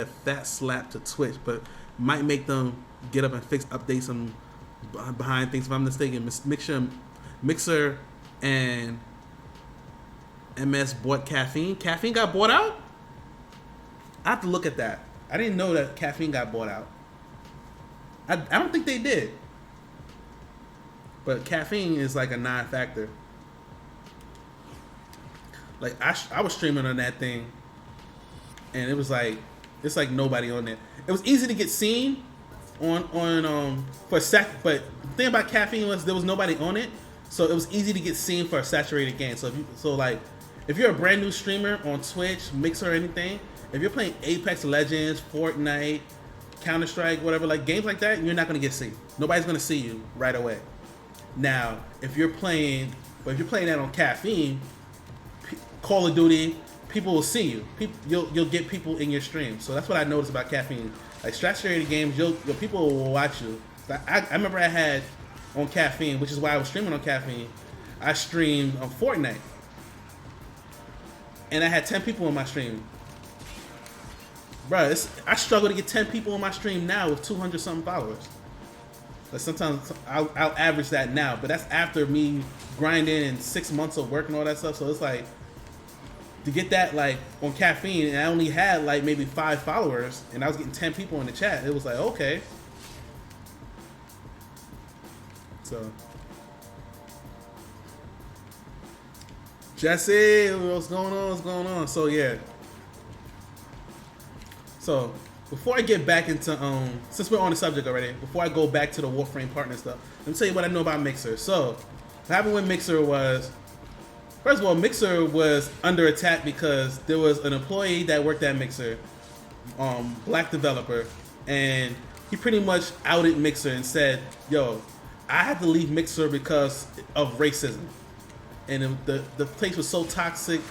a fat slap to Twitch, but might make them get up and fix updates on behind things. If I'm mistaken, Mixer and MS bought Caffeine. Caffeine got bought out. I have to look at that. I didn't know that Caffeine got bought out. I don't think they did. But Caffeine is like a non-factor. Like I was streaming on that thing, and it was like it's like nobody on there. It was easy to get seen on for a sec, but the thing about Caffeine was there was nobody on it, so it was easy to get seen for a saturated game. So if you're a brand new streamer on Twitch, Mixer or anything, if you're playing Apex Legends, Fortnite, Counter-Strike, whatever, like games like that, you're not gonna get seen. Nobody's gonna see you right away. Now, if you're playing that on Caffeine, Call of Duty, people will see you. You'll get people in your stream. So that's what I noticed about Caffeine. Like saturated games, people will watch you. I remember I had on Caffeine, which is why I was streaming on Caffeine. I streamed on Fortnite, and I had 10 people in my stream. Bruh, I struggle to get 10 people in my stream now with 200 something followers. But sometimes I'll average that now, but that's after me grinding and 6 months of work and all that stuff. So it's like to get that like on Caffeine, and I only had like maybe 5 followers, and I was getting 10 people in the chat. It was like okay. So Jesse, what's going on? What's going on? So yeah. So before I get back into since we're on the subject already, before I go back to the Warframe partner stuff, let me tell you what I know about Mixer. So what happened with Mixer was, first of all, Mixer was under attack because there was an employee that worked at Mixer, black developer, and he pretty much outed Mixer and said, "Yo, I had to leave Mixer because of racism, and the place was so toxically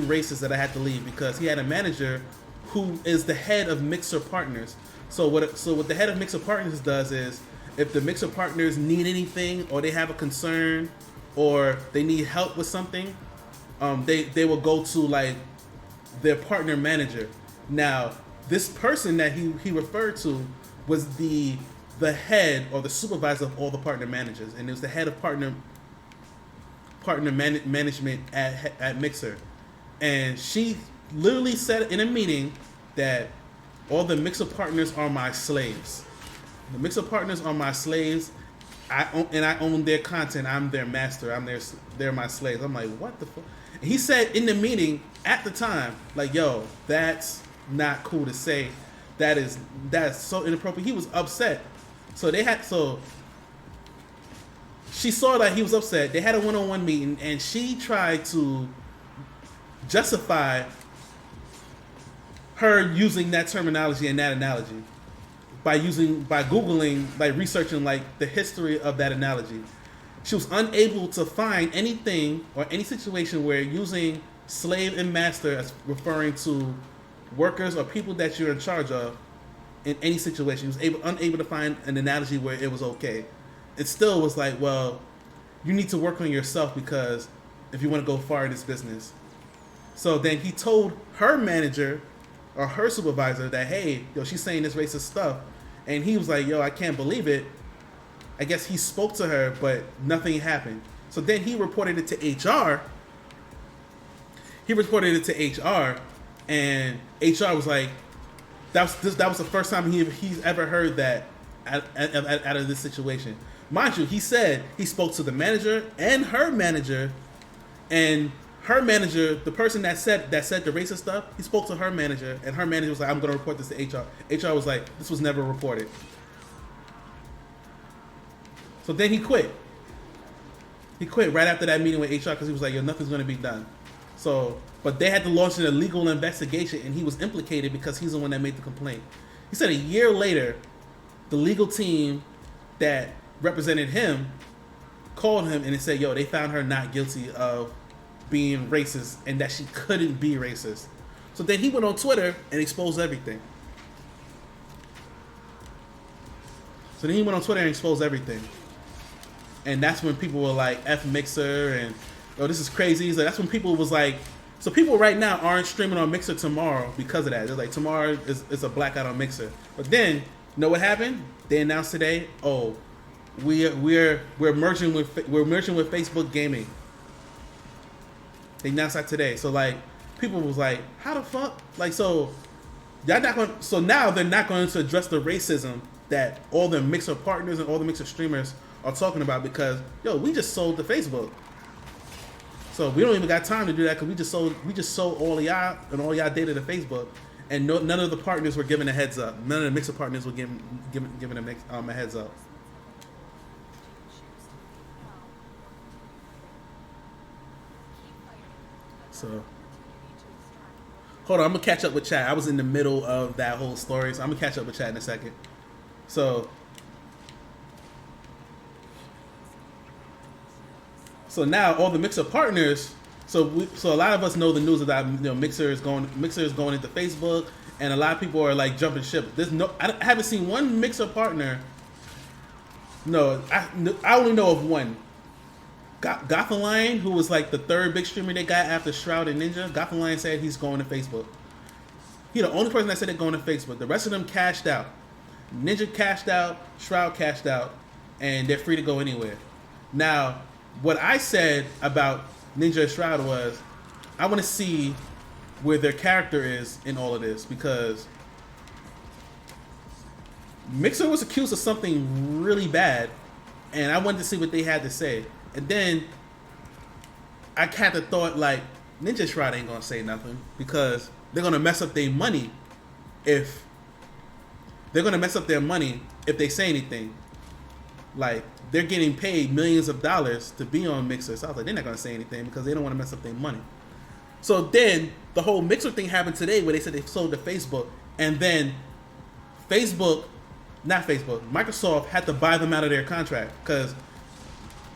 racist that I had to leave because he had a manager who is the head of Mixer Partners." So what the head of Mixer Partners does is, if the Mixer Partners need anything, or they have a concern, or they need help with something, they will go to like their partner manager. Now, this person that he referred to was the head or the supervisor of all the partner managers, and it was the head of partner management at Mixer, and she literally said in a meeting that all the Mixer partners are my slaves. The Mixer partners are my slaves. I own their content. I'm their master. They're my slaves. I'm like, what the fuck? And he said in the meeting at the time, like, yo, that's not cool to say. That's so inappropriate. He was upset. So she saw that he was upset. They had a one-on-one meeting, and she tried to justify her using that terminology and that analogy by Googling, like researching like the history of that analogy. She was unable to find anything or any situation where using slave and master as referring to workers or people that you're in charge of in any situation. She was unable to find an analogy where it was okay. It still was like, well, you need to work on yourself because if you want to go far in this business. So then he told her manager or her supervisor that, hey, yo, she's saying this racist stuff. And he was like, yo, I can't believe it. I guess he spoke to her, but nothing happened. So then he reported it to HR. And HR was like, that was the first time he's ever heard that out of this situation. Mind you, he said he spoke to the manager and her manager, and her manager, the person that said the racist stuff, he spoke to her manager, and her manager was like, I'm going to report this to HR. HR was like, this was never reported. So then he quit. He quit right after that meeting with HR because he was like, yo, nothing's going to be done. So, but they had to launch an illegal investigation, and he was implicated because he's the one that made the complaint. He said a year later, the legal team that represented him called him and they said, yo, they found her not guilty of being racist and that she couldn't be racist. So then he went on Twitter and exposed everything. And that's when people were like, F Mixer, and yo, this is crazy. So that's when people was like So people right now aren't streaming on Mixer tomorrow because of that. They're like, tomorrow is a blackout on Mixer. But then, you know what happened? They announced today, oh, we're merging with Facebook Gaming. They announced that today. So like, people was like, how the fuck? Like, so y'all not going. So now they're not going to address the racism that all the Mixer partners and all the Mixer streamers are talking about because we just sold to Facebook. So we don't even got time to do that because we just sold all of y'all and all y'all data to Facebook, and none of the partners were given a heads up. None of the Mixer partners were given a heads up. So hold on, I'm gonna catch up with chat. I was in the middle of that whole story, so I'm gonna catch up with chat in a second. So now all the Mixer partners. So a lot of us know the news that Mixer is going into Facebook, and a lot of people are like jumping ship. I haven't seen one Mixer partner. No, I only know of one. Gothalion, who was like the third big streamer they got after Shroud and Ninja. Gothalion said he's going to Facebook. He's the only person that said they're going to Facebook. The rest of them cashed out. Ninja cashed out, Shroud cashed out, and they're free to go anywhere. Now, what I said about Ninja and Shroud was, I want to see where their character is in all of this, because Mixer was accused of something really bad, and I wanted to see what they had to say. And then I kind of thought, like, Ninja Shroud ain't gonna say nothing because they're gonna mess up their money if they say anything. Like, they're getting paid millions of dollars to be on Mixer. So I was like, they're not gonna say anything because they don't want to mess up their money. So then the whole Mixer thing happened today where they said they sold to Facebook, and then Microsoft had to buy them out of their contract because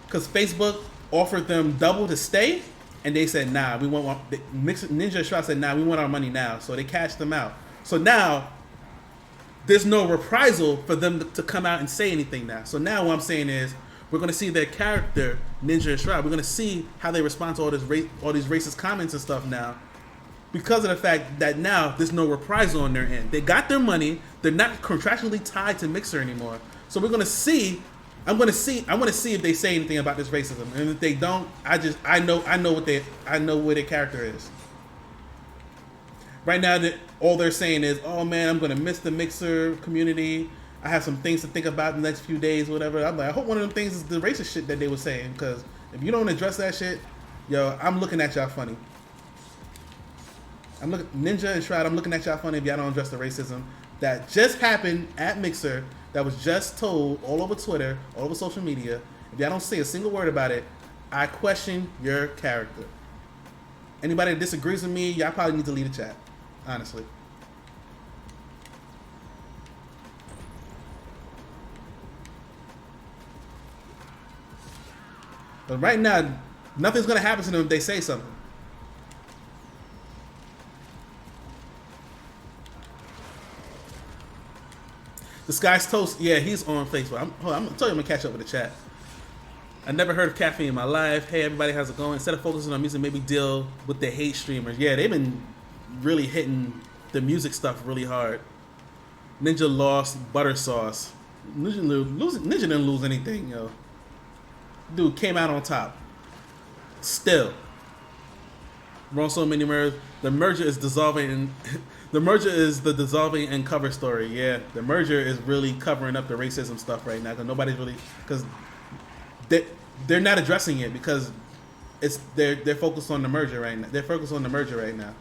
Facebook offered them double to stay, and they said, nah, we want Ninja Shroud said, nah, we want our money now. So they cashed them out. So now there's no reprisal for them to come out and say anything now. So now what I'm saying is, we're going to see their character, Ninja and Shroud. We're going to see how they respond to all these racist comments and stuff now, because of the fact that now there's no reprisal on their end. They got their money. They're not contractually tied to Mixer anymore. So we're going to see. I want to see if they say anything about this racism, and if they don't, I know where their character is. Right now, all they're saying is, "Oh man, I'm gonna miss the Mixer community. I have some things to think about in the next few days, whatever." I'm like, I hope one of them things is the racist shit that they were saying, because if you don't address that shit, I'm looking at y'all funny. Ninja and Shroud, I'm looking at y'all funny if y'all don't address the racism that just happened at Mixer, that was just told all over Twitter, all over social media. If y'all don't say a single word about it, I question your character. Anybody that disagrees with me, y'all probably need to leave the chat, honestly. But right now, nothing's going to happen to them if they say something. The Sky's Toast, yeah, he's on Facebook. I'm telling you, I'm going to catch up with the chat. I never heard of Caffeine in my life. Hey, everybody, how's it going? Instead of focusing on music, maybe deal with the hate streamers. Yeah, they've been really hitting the music stuff really hard. Ninja lost butter sauce. Ninja didn't lose anything, yo. Dude came out on top. Still. Wrong so many mergers. The merger is dissolving. The merger is the dissolving and cover story. Yeah, the merger is really covering up the racism stuff right now because nobody's really, because they're not addressing it because they're focused on the merger right now. They're focused on the merger right now.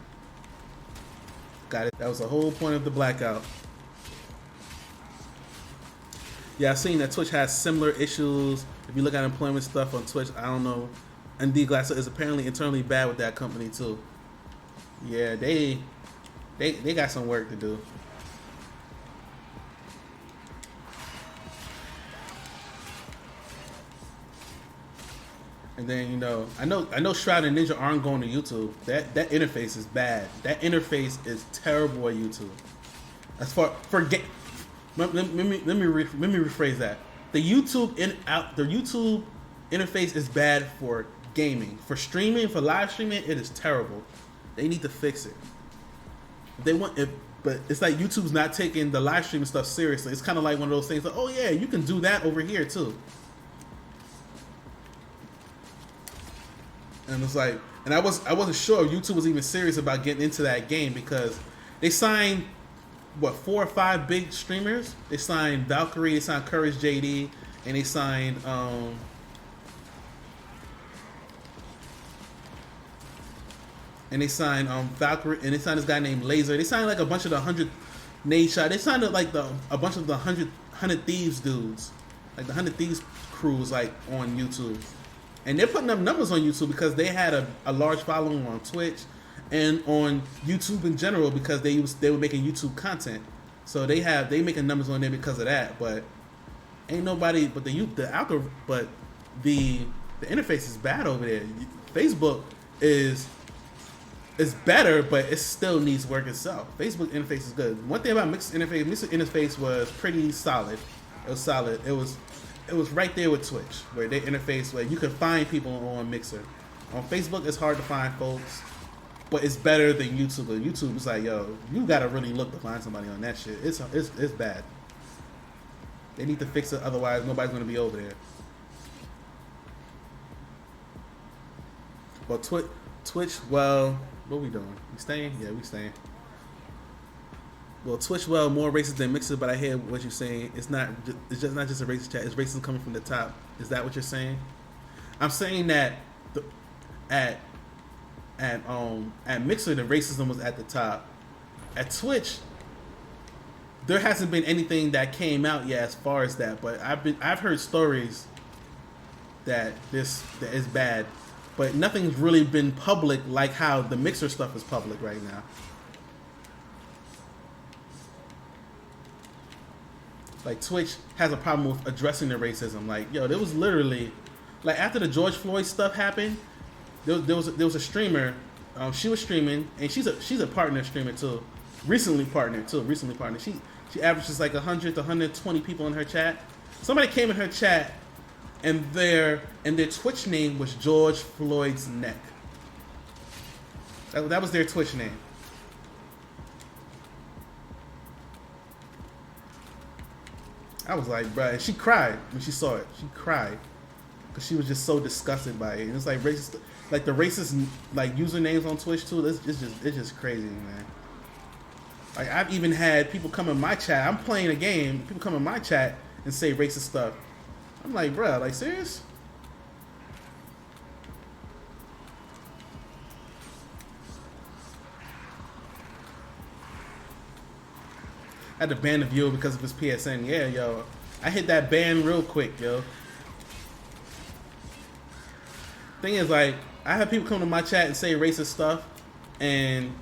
Got it. That was the whole point of the blackout. Yeah, I've seen that Twitch has similar issues. If you look at employment stuff on Twitch, I don't know. And D Glasser is apparently internally bad with that company too. Yeah, they got some work to do. And then I know Shroud and Ninja aren't going to YouTube. That interface is bad. That interface is terrible at YouTube. As far let me rephrase that. The YouTube interface is bad for gaming. For streaming, for live streaming, it is terrible. They need to fix it. They want it, but it's like YouTube's not taking the live streaming stuff seriously. It's kind of like one of those things like, oh yeah, you can do that over here too. And it's like, and I wasn't sure if YouTube was even serious about getting into that game because they signed what 4 or 5 big streamers. They signed Valkyrie, they signed Courage JD, and they signed Valkyrie, and they signed this guy named Laser. They signed like a bunch of the 100 Nade Shot. They signed like a bunch of the 100 Thieves dudes, like the 100 Thieves crews, like on YouTube. And they're putting up numbers on YouTube because they had a large following on Twitch and on YouTube in general because they were making YouTube content. So they making numbers on there because of that. But ain't nobody but the interface is bad over there. Facebook is better, but it still needs work itself. Facebook interface is good. One thing about Mixer interface was pretty solid. It was solid. It was right there with Twitch, where they interface, where you can find people on Mixer. On Facebook, it's hard to find folks, but it's better than YouTube. YouTube is like, yo, you gotta really look to find somebody on that shit. It's bad. They need to fix it, otherwise nobody's gonna be over there. Well, Twitch, well, what we doing? We staying? Yeah, we staying. Well, Twitch, well, more racist than Mixer, but I hear what you're saying. It's just not just a racist chat. It's racism coming from the top. Is that what you're saying? I'm saying that at Mixer, the racism was at the top. At Twitch, there hasn't been anything that came out yet as far as that. But I've heard stories that is bad, but nothing's really been public like how the Mixer stuff is public right now. Like Twitch has a problem with addressing the racism. Like, yo, there was literally, like after the George Floyd stuff happened, there was a streamer. She was streaming, and she's a partner streamer too. Recently partnered. She averages like 100 to 120 people in her chat. Somebody came in her chat, and their Twitch name was George Floyd's neck. That was their Twitch name. I was like, bruh, and she cried when she saw it. She cried because she was just so disgusted by it. And it's like racist, like the racist like usernames on Twitch too. It's just crazy, man. Like I've even had people come in my chat. I'm playing a game. People come in my chat and say racist stuff. I'm like, bruh, like serious? I had to ban the viewer because of his PSN. Yeah, yo. I hit that ban real quick, yo. Thing is, like, I have people come to my chat and say racist stuff, and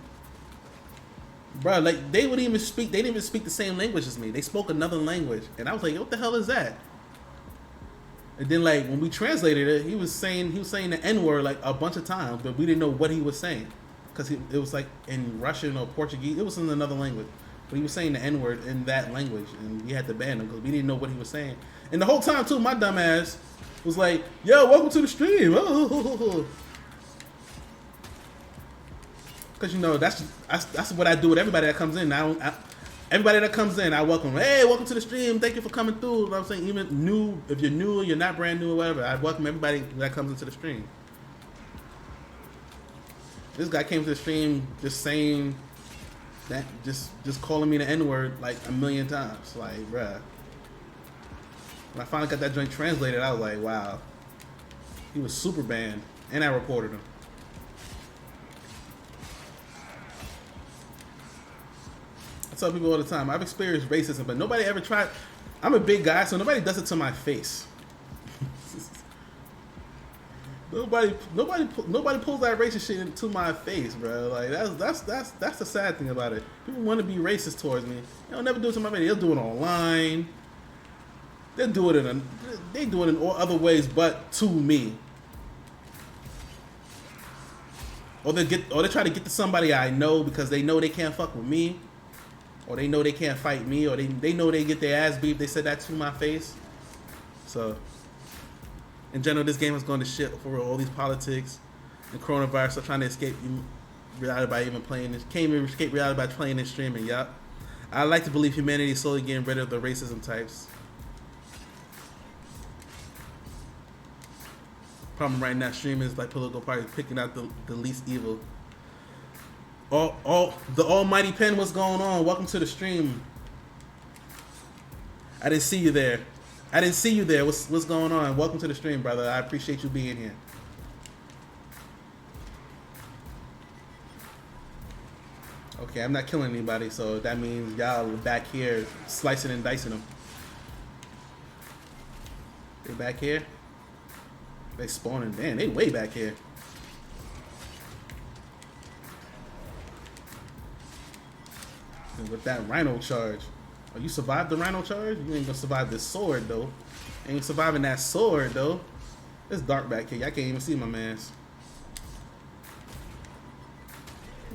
bro, like they didn't even speak the same language as me. They spoke another language, and I was like, what the hell is that? And then like when we translated it, he was saying the N-word like a bunch of times, but we didn't know what he was saying because it was like in Russian or Portuguese. It was in another language. But he was saying the N-word in that language, and we had to ban him because we didn't know what he was saying. And the whole time, too, my dumb ass was like, yo, welcome to the stream. Because, you know, that's what I do with everybody that comes in. Everybody that comes in, I welcome. Hey, welcome to the stream. Thank you for coming through. You know what I'm saying? Even new, if you're new or you're not brand new or whatever, I welcome everybody that comes into the stream. This guy came to the stream just saying that, just calling me the N-word like a million times. Like, bruh. When I finally got that joint translated, I was like, wow. He was super banned, and I reported him. I tell people all the time, I've experienced racism, but nobody ever tried. I'm a big guy, so nobody does it to my face. Nobody pulls that racist shit into my face, bro. Like that's the sad thing about it. People want to be racist towards me. They'll never do it to my face. They'll do it online. They do it in all other ways, but to me. Or they try to get to somebody I know because they know they can't fuck with me, or they know they can't fight me, or they know they get their ass beat if they said that to my face. So. In general, this game is going to shit for all these politics and coronavirus are trying to escape you. reality by even playing this. Can't even escape reality by playing and streaming. Yup. I like to believe humanity is slowly getting rid of the racism types. Problem right now, streamers like political parties picking out the least evil. The almighty pen, what's going on? Welcome to the stream. I didn't see you there. What's going on? Welcome to the stream, brother. I appreciate you being here. Okay, I'm not killing anybody, so that means y'all are back here slicing and dicing them. They back here? They spawning. Damn, they way back here. And with that rhino charge. Oh, you survived the rhino charge? You ain't gonna survive this sword, though. Ain't surviving that sword, though. It's dark back here. I can't even see my mans.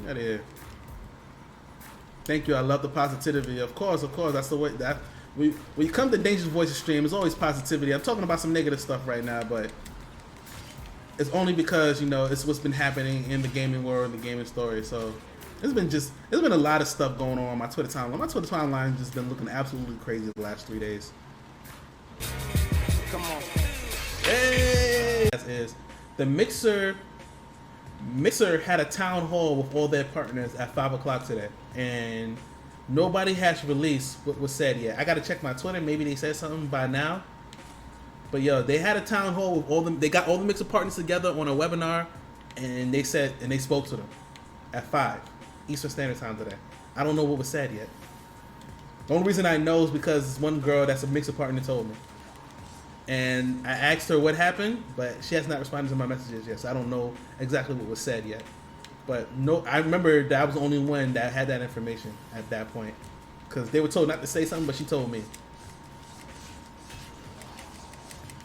Get out of here. Thank you. I love the positivity. Of course. That's the way that when you come to Dangerous Voices stream, it's always positivity. I'm talking about some negative stuff right now, but it's only because, you know, it's what's been happening in the gaming world, the gaming story. So it's been a lot of stuff going on my Twitter timeline. My Twitter timeline has just been looking absolutely crazy the last 3 days. Come on. Hey! As is the Mixer had a town hall with all their partners at 5 o'clock today, and nobody has released what was said yet. I gotta check my Twitter. Maybe they said something by now. But yo, they had a town hall with all them. They got all the Mixer partners together on a webinar, and they spoke to them at 5 Eastern Standard Time today. I don't know what was said yet. The only reason I know is because one girl that's a Mixer partner told me. And I asked her what happened, but she has not responded to my messages yet, so I don't know exactly what was said yet. But no, I remember that I was the only one that had that information at that point, because they were told not to say something, but she told me.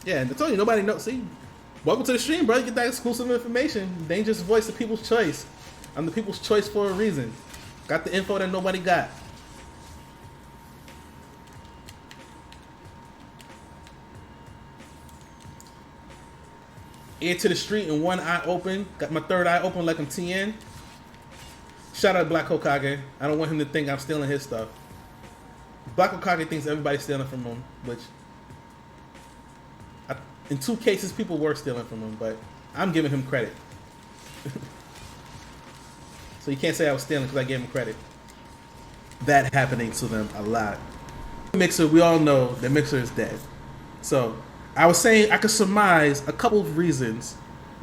Yeah, and I told you, nobody knows. See, welcome to the stream, bro. You get that exclusive information. Dangerous Voice, the people's choice. I'm the people's choice for a reason. Got the info that nobody got. Ear to the street and one eye open. Got my third eye open like I'm TN. Shout out Black Hokage. I don't want him to think I'm stealing his stuff. Black Hokage thinks everybody's stealing from him, which in 2 cases people were stealing from him, but I'm giving him credit. So you can't say I was stealing because I gave him credit. That happening to them a lot. Mixer, we all know that Mixer is dead. So I was saying I could surmise a couple of reasons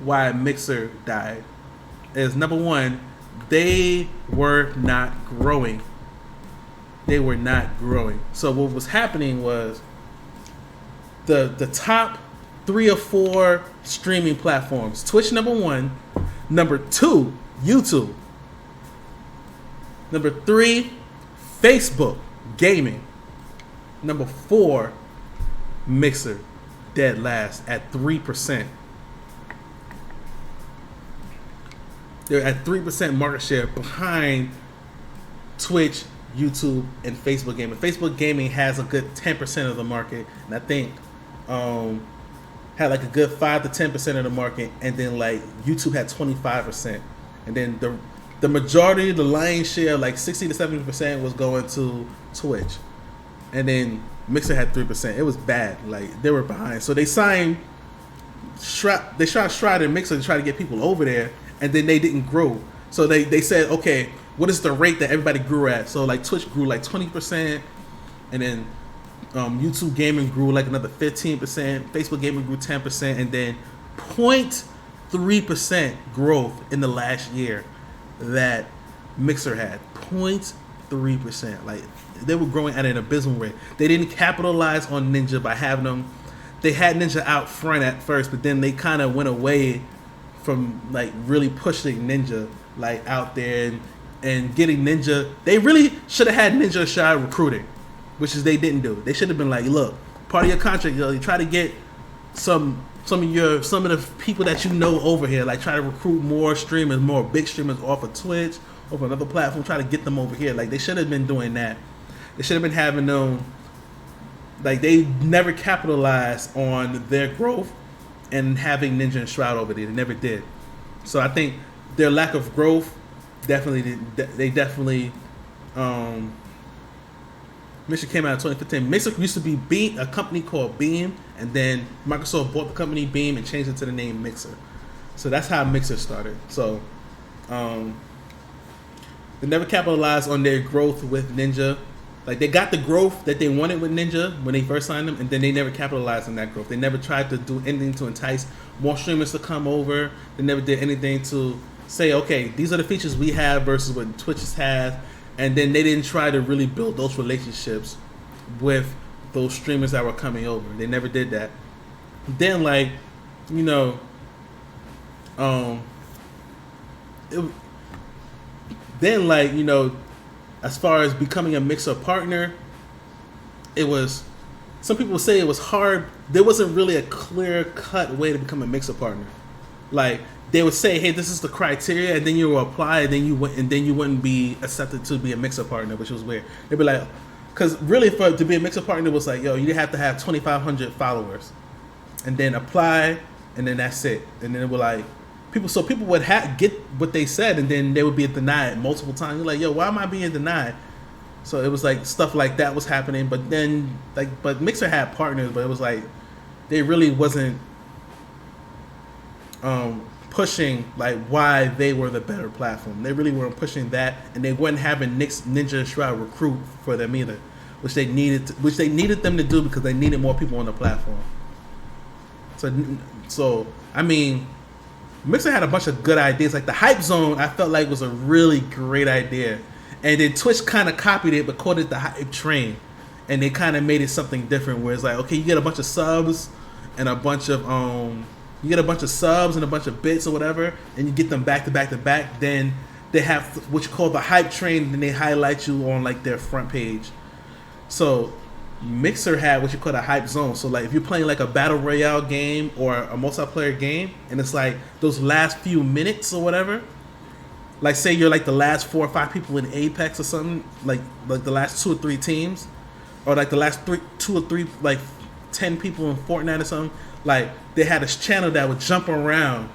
why Mixer died. Is number one, they were not growing. They were not growing. So what was happening was the top 3 or 4 streaming platforms. Twitch number 1, number 2, YouTube. Number 3, Facebook gaming. Number 4, Mixer. Dead last at 3%. They're at 3% market share behind Twitch, YouTube, and Facebook gaming. Facebook gaming has a good 10% of the market, and I think had like a good 5 to 10% of the market, and then like YouTube had 25%, and then the majority, the lion's share, like 60 to 70% was going to Twitch, and then Mixer had 3%. It was bad. Like, they were behind. So they signed Shroud. They shot Shroud and Mixer to try to get people over there, and then they didn't grow. So they said, okay, what is the rate that everybody grew at? So like Twitch grew like 20%, and then YouTube gaming grew like another 15%. Facebook gaming grew 10%, and then 0.3% growth in the last year that Mixer had. 0.3%. Like, they were growing at an abysmal rate. They didn't capitalize on Ninja by having them. They had Ninja out front at first, but then they kind of went away from like really pushing Ninja like out there and getting Ninja. They really should have had Ninja shy recruiting, which is they didn't do. They should have been like, look, part of your contract, you try to get some of the people that you know over here. Like, try to recruit more streamers, more big streamers off of Twitch, off another platform. Try to get them over here. Like, they should have been doing that. They should have been having them. Like, they never capitalized on their growth and having Ninja and Shroud over there. They never did. So I think their lack of growth They definitely Mixer came out in 2015. Mixer used to be Beam, a company called Beam, and then Microsoft bought the company Beam and changed it to the name Mixer. So that's how Mixer started. So they never capitalized on their growth with Ninja. Like, they got the growth that they wanted with Ninja when they first signed them, and then they never capitalized on that growth. They never tried to do anything to entice more streamers to come over. They never did anything to say, okay, these are the features we have versus what Twitch has. And then they didn't try to really build those relationships with those streamers that were coming over. They never did that. Then, like, you know, as far as becoming a Mixer partner, it was, some people say it was hard. There wasn't really a clear-cut way to become a Mixer partner. Like, they would say, hey, this is the criteria, and then you will apply, and then you wouldn't be accepted to be a Mixer partner, which was weird. They'd be like, because really to be a Mixer partner was like, yo, you have to have 2,500 followers, and then apply, and then that's it. And then it would like, people would get what they said, and then they would be denied multiple times. You're like, yo, why am I being denied? So it was like stuff like that was happening. But then, but Mixer had partners, but it was like they really wasn't pushing like why they were the better platform. They really weren't pushing that, and they weren't having Ninja and Shroud recruit for them either, which they needed them to do because they needed more people on the platform. So I mean, Mixer had a bunch of good ideas. Like the Hype Zone, I felt like was a really great idea, and then Twitch kind of copied it but called it the Hype Train, and they kind of made it something different. Where it's like, okay, you get a bunch of subs and a bunch of you get a bunch of subs and a bunch of bits or whatever, and you get them back to back to back. Then they have what you call the Hype Train, and they highlight you on like their front page. So Mixer had what you call a Hype Zone. So like if you're playing like a battle royale game or a multiplayer game, and it's like those last few minutes or whatever, like say you're like the last 4 or 5 people in Apex or something, like the last 2 or 3 teams, or like the last 2 or 3 like 10 people in Fortnite or something. Like they had this channel that would jump around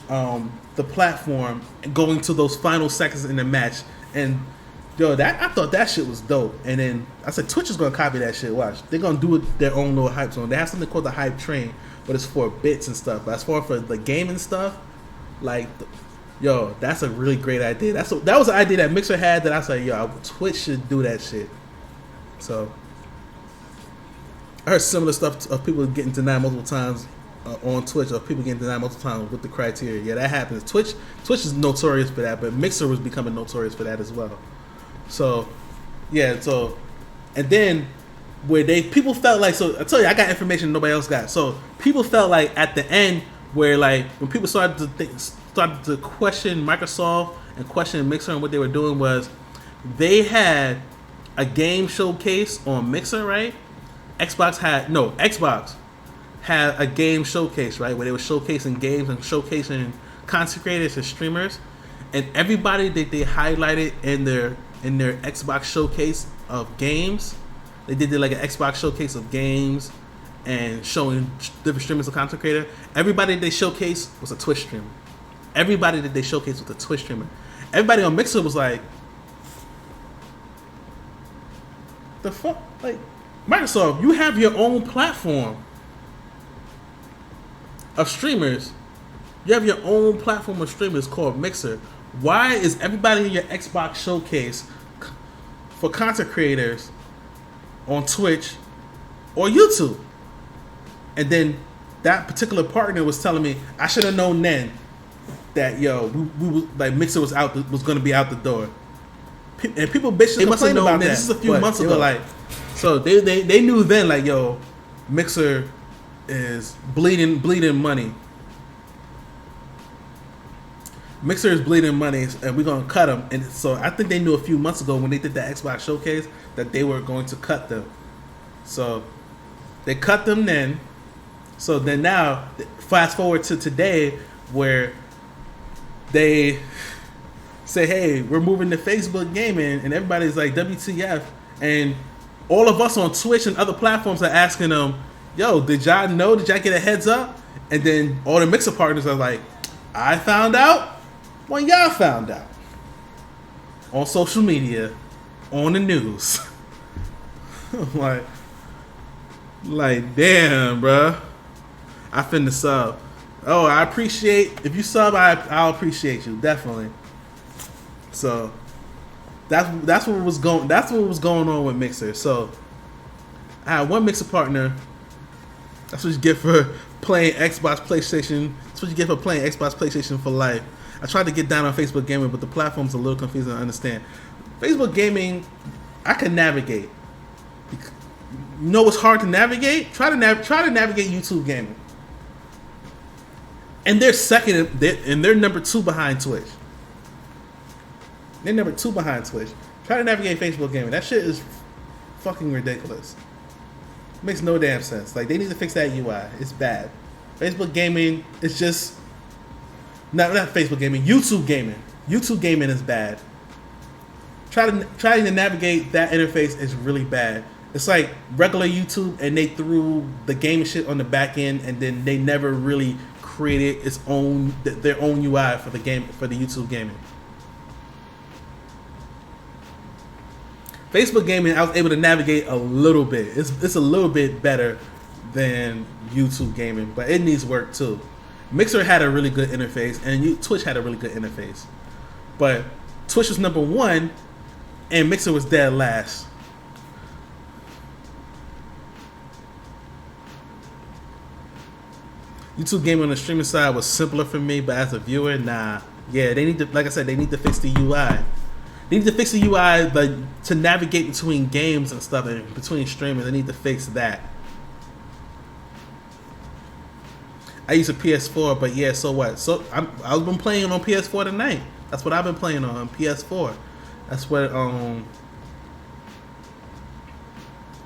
the platform and going to those final seconds in the match. And yo, I thought that shit was dope. And then I said, Twitch is gonna copy that shit. Watch, they're gonna do it their own little Hype Zone. They have something called the Hype Train, but it's for bits and stuff. But as far for the gaming stuff, like, yo, that's a really great idea. That was an idea that Mixer had that I said, yo, Twitch should do that shit. So I heard similar stuff of people getting denied multiple times on Twitch, or people getting denied multiple times with the criteria. Yeah, that happens. Twitch is notorious for that, but Mixer was becoming notorious for that as well. So, yeah, and then where people felt like, so I tell you, I got information nobody else got. So people felt like at the end where like when people started to question Microsoft and question Mixer and what they were doing was they had a game showcase on Mixer, right? Xbox had a game showcase, right, where they were showcasing games and showcasing content creators and streamers, and everybody that they highlighted in their Xbox showcase of games, they did like an Xbox showcase of games and showing different streamers and content creator. Everybody they showcased was a Twitch streamer. Everybody that they showcased was a Twitch streamer. Everybody on Mixer was like, the fuck, like, Microsoft, you have your own platform of streamers. You have your own platform of streamers called Mixer. Why is everybody in your Xbox showcase for content creators on Twitch or YouTube? And then that particular partner was telling me, I should have known then that, yo, we like Mixer was going to be out the door. And people bitching and complaining about that. This is a few months ago. Like, so they knew then, like, yo, Mixer is bleeding money. Mixer is bleeding money, and we're gonna cut them. And so I think they knew a few months ago when they did the Xbox showcase that they were going to cut them. So they cut them then. So then now, fast forward to today, where they say, hey, we're moving to Facebook gaming, and everybody's like, WTF? And all of us on Twitch and other platforms are asking them, yo, did y'all know? Did y'all get a heads up? And then all the Mixer partners are like, I found out. When y'all found out on social media, on the news, like damn, bruh. I finna sub. Oh, I appreciate if you sub. I'll appreciate you definitely. So that's what was going. That's what was going on with Mixer. So I had one Mixer partner. That's what you get for playing Xbox, PlayStation. That's what you get for playing Xbox, PlayStation for life. I tried to get down on Facebook Gaming, but the platform's a little confusing to understand. Facebook Gaming, I can navigate. You know what's hard to navigate? Try to navigate YouTube Gaming. And they're second, and they're number 2 behind Twitch. They're number 2 behind Twitch. Try to navigate Facebook Gaming. That shit is fucking ridiculous. Makes no damn sense. Like, they need to fix that UI. It's bad. Facebook Gaming is just not Facebook Gaming. YouTube Gaming. YouTube Gaming is bad. Trying to navigate that interface is really bad. It's like regular YouTube, and they threw the gaming shit on the back end, and then they never really created their own UI for the YouTube Gaming. Facebook Gaming, I was able to navigate a little bit. It's a little bit better than YouTube Gaming, but it needs work too. Mixer had a really good interface, and Twitch had a really good interface, but Twitch was number 1, and Mixer was dead last. YouTube Gaming on the streaming side was simpler for me, but as a viewer, nah. Yeah, they need to, like I said, they need to fix the UI. They need to fix the UI, but to navigate between games and stuff and between streamers, they need to fix that. I use a PS4, but yeah, so what? So I've been playing on PS4 tonight. That's what I've been playing on PS4. That's what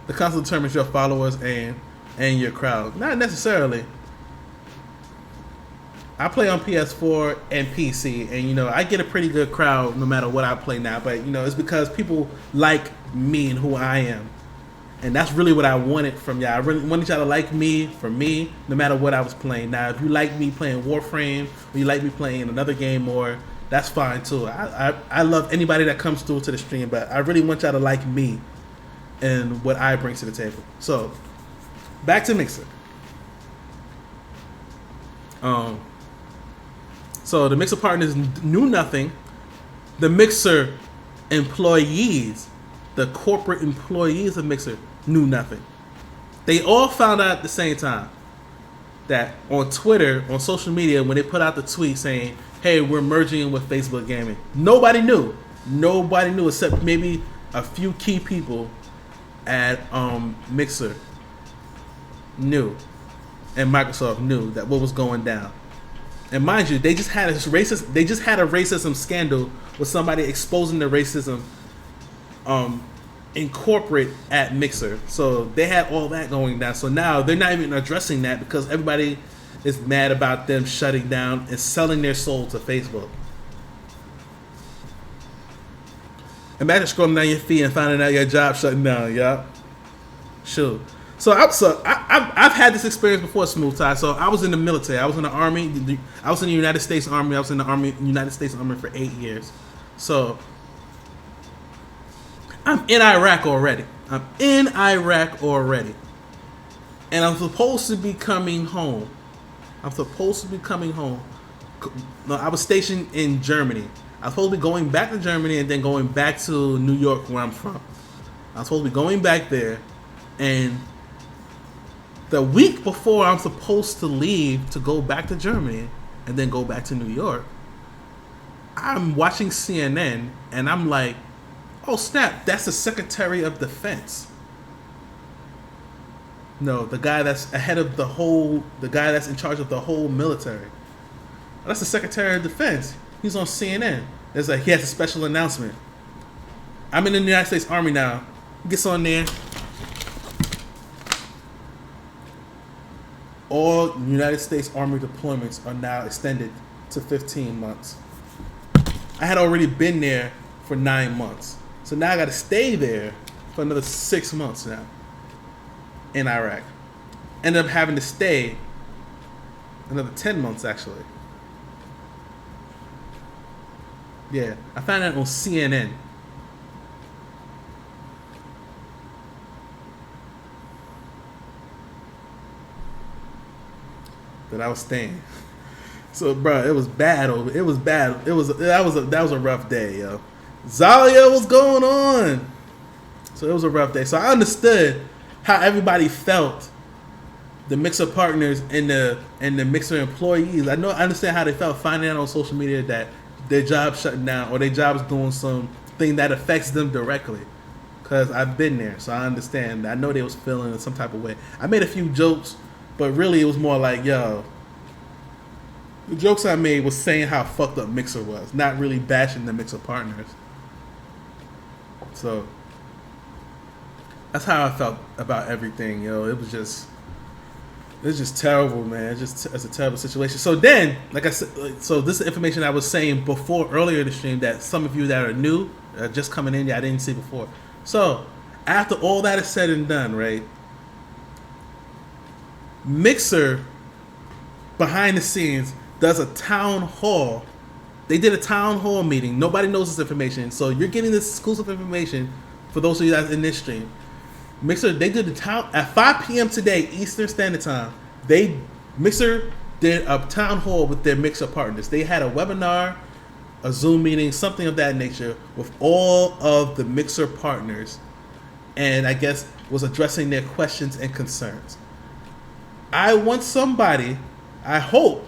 the console determines your followers and your crowd. Not necessarily. I play on PS4 and PC, and I get a pretty good crowd no matter what I play now. But it's because people like me and who I am, and that's really what I wanted from y'all. I really wanted y'all to like me for me, no matter what I was playing. Now, if you like me playing Warframe, or you like me playing another game more, that's fine too. I love anybody that comes through to the stream, but I really want y'all to like me and what I bring to the table. So, back to Mixer. So the Mixer partners knew nothing. The Mixer employees, the corporate employees of Mixer, knew nothing. They all found out at the same time that on Twitter, on social media, when they put out the tweet saying, hey, we're merging with Facebook Gaming. Nobody knew. Nobody knew except maybe a few key people at Mixer knew. And Microsoft knew that what was going down. And mind you, they just had a racism scandal with somebody exposing the racism in corporate at Mixer. So they had all that going down. So now they're not even addressing that because everybody is mad about them shutting down and selling their soul to Facebook. Imagine scrolling down your feed and finding out your job shutting down, yeah. Sure. So I've had this experience before, Smooth Tie. So I was in the military. I was in the Army. I was in the United States Army. I was in the United States Army for 8 years. So I'm in Iraq already. And I'm supposed to be coming home. No, I was stationed in Germany. I was supposed to be going back to Germany and then going back to New York, where I'm from. I was supposed to be going back there, and the week before I'm supposed to leave to go back to Germany and then go back to New York, I'm watching CNN and I'm like, oh snap, that's the Secretary of Defense. No, the guy that's the guy that's in charge of the whole military. That's the Secretary of Defense. He's on CNN. He has a special announcement. I'm in the United States Army now. He gets on there. All United States Army deployments are now extended to 15 months. I had already been there for 9 months. So now I got to stay there for another 6 months now in Iraq. Ended up having to stay another 10 months, actually. Yeah, I found that on CNN that I was staying. So, bro, it was bad. It was bad. That was a rough day, yo. Zalia was going on. So it was a rough day. So I understood how everybody felt, the Mixer partners and the Mixer employees. I understand how they felt finding out on social media that their job's shutting down or their job's doing something that affects them directly. Cause I've been there, so I understand. I know they was feeling in some type of way. I made a few jokes, but really it was more like, yo, the jokes I made was saying how fucked up Mixer was, not really bashing the Mixer partners. So that's how I felt about everything, yo. It's just terrible, man. It's a terrible situation. So then, like I said, so this is information I was saying before earlier in the stream that some of you that are new, just coming in, I didn't see before. So after all that is said and done, right? Mixer behind the scenes does a town hall. They did a town hall meeting. Nobody knows this information, so you're getting this exclusive information for those of you that's in this stream. Mixer, they did the town at 5 p.m. today, Eastern Standard Time. Mixer did a town hall with their Mixer partners. They had a webinar, a Zoom meeting, something of that nature, with all of the Mixer partners, and I guess was addressing their questions and concerns. I want somebody, I hope,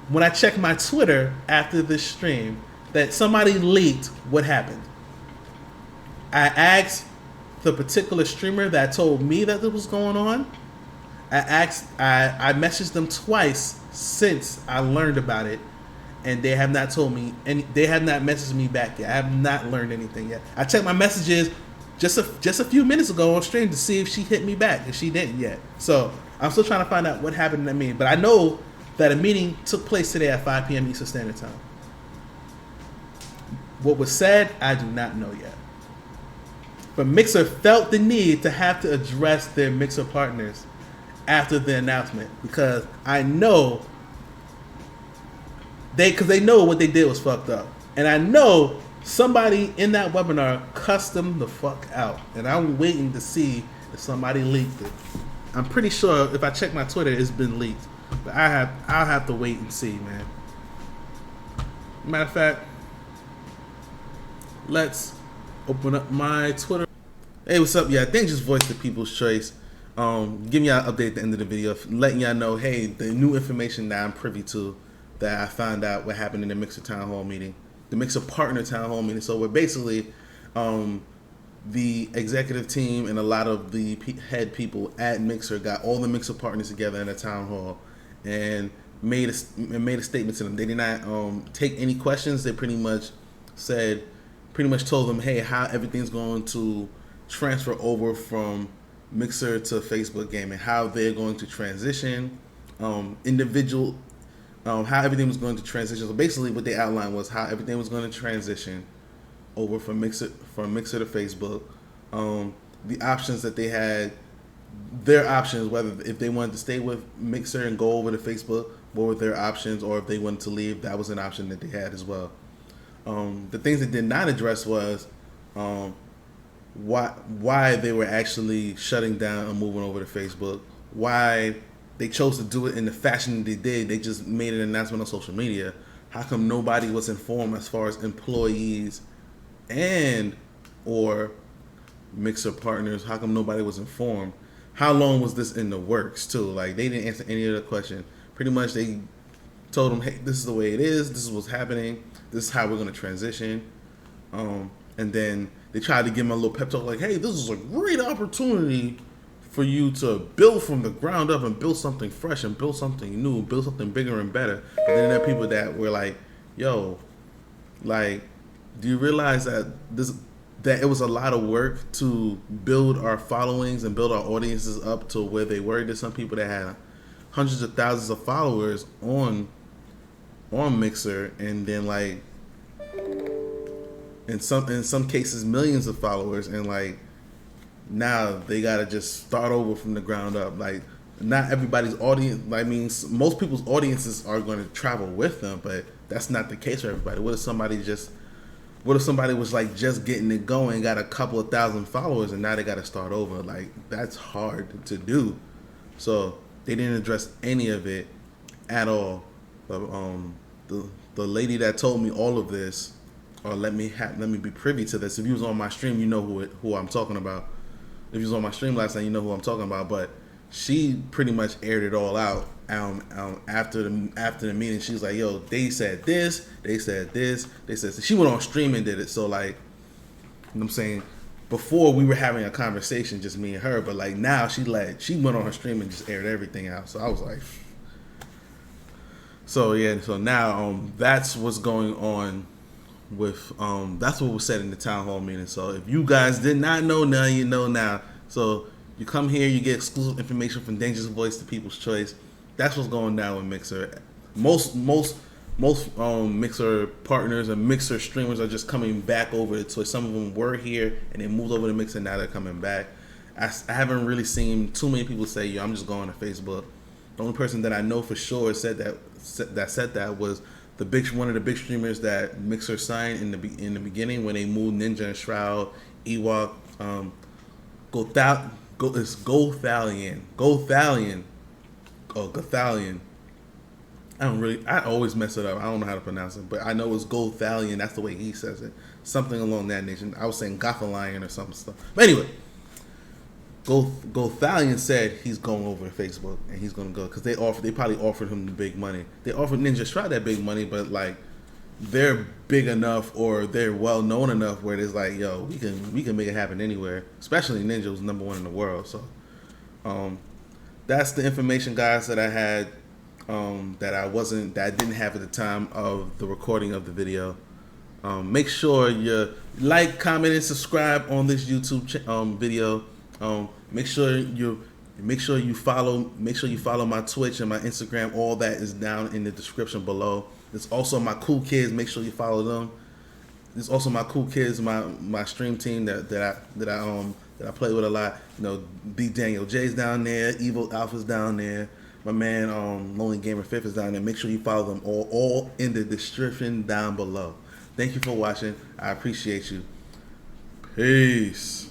when I check my Twitter after this stream, that somebody leaked what happened. I asked the particular streamer that told me that this was going on. I messaged them twice since I learned about it, and they have not told me, and they have not messaged me back yet. I have not learned anything yet. I checked my messages just a few minutes ago on stream to see if she hit me back, and she didn't yet. So I'm still trying to find out what happened in that meeting. But I know that a meeting took place today at 5 p.m. Eastern Standard Time. What was said, I do not know yet. But Mixer felt the need to have to address their Mixer partners after the announcement, because I know they know what they did was fucked up, and I know somebody in that webinar cussed them the fuck out, and I'm waiting to see if somebody leaked it. I'm pretty sure if I check my Twitter, it's been leaked, but I'll have to wait and see, man. Matter of fact, let's open up my Twitter. Hey, what's up? Yeah, I think just voice the people's choice. Giving y'all an update at the end of the video, letting y'all know, hey, the new information that I'm privy to, that I found out what happened in the Mixer Town Hall meeting, the Mixer Partner Town Hall meeting. So we're basically the executive team and a lot of the head people at Mixer got all the Mixer partners together in a town hall and made a statement to them. They did not take any questions. They pretty much told them, hey, how everything's going to transfer over from Mixer to Facebook gaming, how they're going to transition, how everything was going to transition. So basically what they outlined was how everything was going to transition over from Mixer to Facebook. The options that they had, their options, whether if they wanted to stay with Mixer and go over to Facebook, what were their options, or if they wanted to leave, that was an option that they had as well. The things they did not address was why they were actually shutting down and moving over to Facebook, why they chose to do it in the fashion they did. They just made an announcement on social media. How come nobody was informed as far as employees and or Mixer partners? How come nobody was informed? How long was this in the works too? Like, they didn't answer any of the question. Pretty much they told them, hey, this is the way it is. This is what's happening. This is how we're going to transition. And then they tried to give them a little pep talk like, hey, this is a great opportunity for you to build from the ground up and build something fresh and build something new, build something bigger and better. But then there are people that were like, yo, like, do you realize that it was a lot of work to build our followings and build our audiences up to where they were? There's some people that had hundreds of thousands of followers on Mixer, and then like in some cases millions of followers, and like now they gotta just start over from the ground up. Like, not everybody's audience, I mean, most people's audiences are going to travel with them, but that's not the case for everybody. What if somebody just What if somebody was like just getting it going, got a couple of thousand followers, and now they got to start over? Like that's hard to do. So they didn't address any of it at all. But, the lady that told me all of this, or let me be privy to this. If you was on my stream, you know who I'm talking about. If you was on my stream last night, you know who I'm talking about. But she pretty much aired it all out after the meeting. She was like, "Yo, they said this, they said this, they said." She went on stream and did it. So like, you know what I'm saying, before we were having a conversation, just me and her. But like now, she went on her stream and just aired everything out. So I was like, so yeah. So now that's what's going on with that's what was said in the town hall meeting. So if you guys did not know, now you know now. So you come here, you get exclusive information from Dangerous Voice to People's Choice. That's what's going down with Mixer. Most Mixer partners and Mixer streamers are just coming back over to Twitch. Some of them were here and they moved over to Mixer. Now they're coming back. I haven't really seen too many people say, "Yo, I'm just going to Facebook." The only person that I know for sure said that was one of the big streamers that Mixer signed in the beginning when they moved Ninja and Shroud, Ewok, Gothalion. I always mess it up. I don't know how to pronounce it, but I know it's Gothalion. That's the way he says it. Something along that nation. I was saying Gothalion or some stuff. But anyway, Gothalion said he's going over to Facebook and he's going to go because they probably offered him the big money. They offered Ninja Shroud that big money, but like they're big enough or they're well known enough where it's like, yo, we can make it happen anywhere. Especially Ninja was #1 in the world. So that's the information, guys, that I had that I didn't have at the time of the recording of the video. Make sure you like, comment, and subscribe on this YouTube video. Make sure you follow my Twitch and my Instagram. All that is down in the description below. There's also my cool kids. Make sure you follow them. There's also my cool kids, my stream team that I play with a lot. You know, B Daniel J's down there, Evil Alpha's down there. My man Lonely Gamer 5th is down there. Make sure you follow them all in the description down below. Thank you for watching. I appreciate you. Peace.